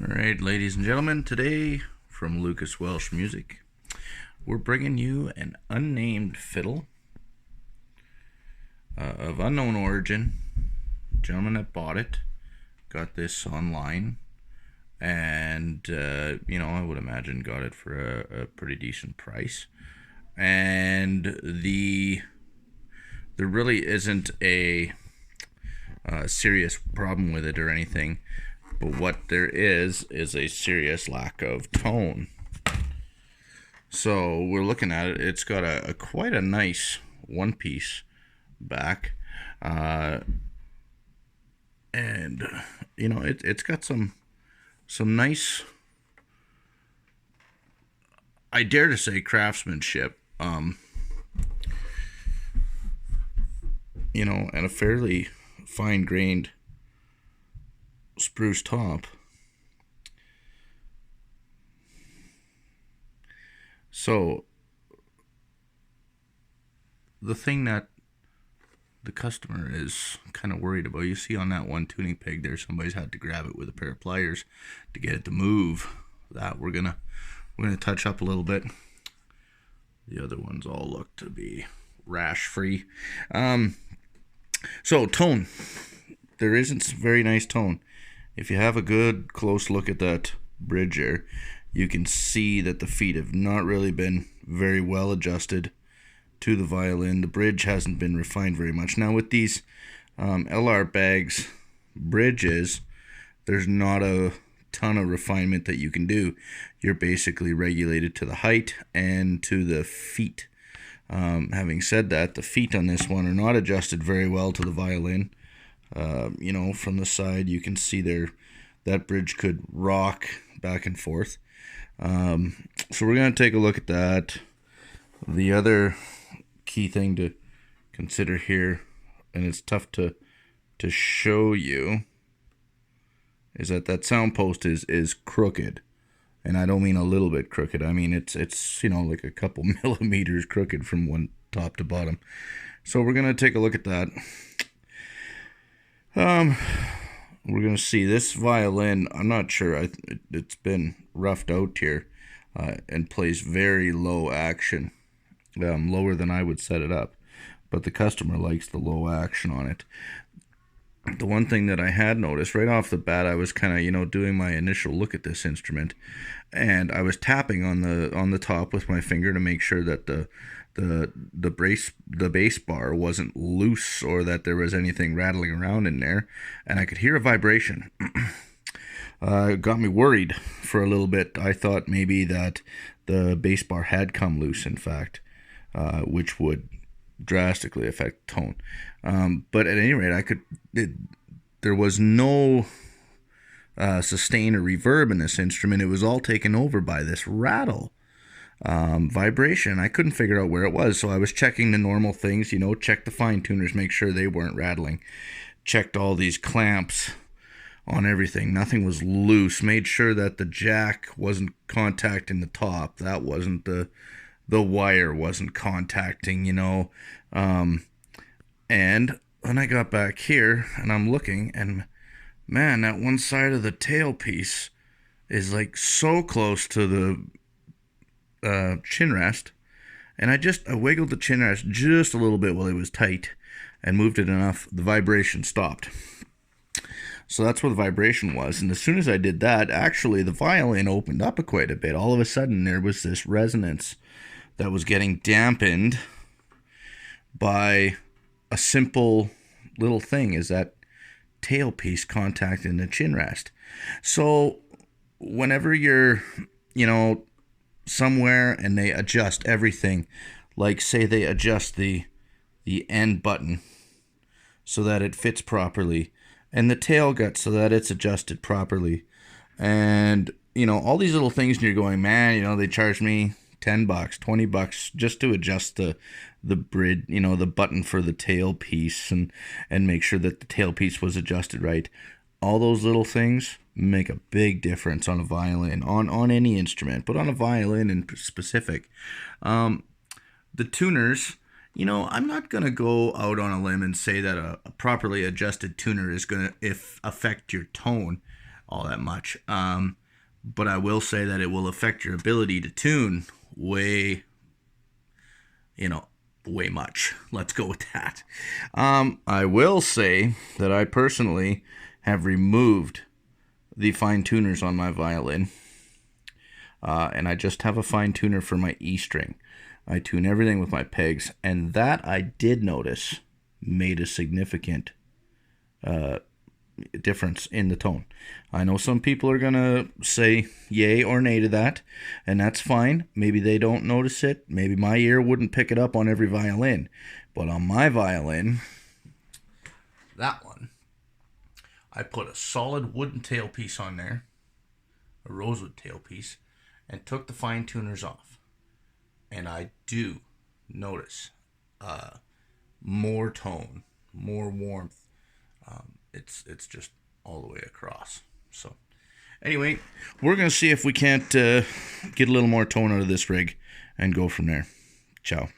Alright, ladies and gentlemen, today from Lucas Welsh Music, we're bringing you an unnamed fiddle of unknown origin. Gentleman that bought it got this online, and I would imagine got it for a pretty decent price. And there really isn't a serious problem with it or anything. But what there is a serious lack of tone. So we're looking at it. It's got a quite a nice one-piece back, and it's got some nice, I dare to say, craftsmanship. And a fairly fine-grained spruce top. So the thing that the customer is kind of worried about, you see on that one tuning peg there, somebody's had to grab it with a pair of pliers to get it to move. That we're gonna touch up a little bit. The other ones all look to be rash free. So tone, there isn't very nice tone. If you have a good close look at that bridge there, you can see that the feet have not really been very well adjusted to the violin. The bridge hasn't been refined very much. Now with these LR bags bridges, there's not a ton of refinement that you can do. You're basically regulated to the height and to the feet. Having said that, the feet on this one are not adjusted very well to the violin. From the side you can see there that bridge could rock back and forth. So we're going to take a look at that. The other key thing to consider here, and it's tough to show you, is that sound post is crooked. And I don't mean a little bit crooked. I mean it's like a couple millimeters crooked from one top to bottom. So we're going to take a look at that. We're going to see this violin. I'm not sure. It's been roughed out here and plays very low action, lower than I would set it up. But the customer likes the low action on it. The one thing that I had noticed right off the bat, I was kind of doing my initial look at this instrument, and I was tapping on the top with my finger to make sure that the bass bar wasn't loose or that there was anything rattling around in there, and I could hear a vibration. It got me worried for a little bit. I thought maybe that the bass bar had come loose, in fact, which would drastically affect tone. But at any rate, there was no sustain or reverb in this instrument. It was all taken over by this rattle. Vibration. I couldn't figure out where it was, so I was checking the normal things, check the fine tuners, make sure they weren't rattling, checked all these clamps on everything, nothing was loose, made sure that the jack wasn't contacting the top, that wasn't the wire wasn't contacting, and when I got back here and I'm looking, and man, that one side of the tailpiece is like so close to the chin rest, and I wiggled the chin rest just a little bit while it was tight and moved it enough, the vibration stopped. So that's where the vibration was, and as soon as I did that, actually the violin opened up quite a bit. All of a sudden there was this resonance that was getting dampened by a simple little thing, is that tailpiece contacting the chin rest. So whenever you're somewhere and they adjust everything, like say they adjust the end button so that it fits properly, and the tail gut so that it's adjusted properly, and all these little things, and you're going, man, they charged me $10, $20 just to adjust the bridge, the button for the tailpiece, and make sure that the tailpiece was adjusted right. All those little things make a big difference on a violin, on any instrument, but on a violin in specific. The tuners, I'm not going to go out on a limb and say that a properly adjusted tuner is going to affect your tone. all that much. But I will say that it will affect your ability to tune way much. Let's go with that. I will say that I personally have removed the fine tuners on my violin. And I just have a fine tuner for my E string. I tune everything with my pegs, and that I did notice made a significant difference in the tone. I know some people are gonna say yay or nay to that, and that's fine. Maybe they don't notice it. Maybe my ear wouldn't pick it up on every violin, but on my violin, that one, I put a solid wooden tailpiece on there, a rosewood tailpiece, and took the fine tuners off, and I do notice more tone, more warmth. It's just all the way across. So anyway, we're going to see if we can't get a little more tone out of this rig and go from there. Ciao.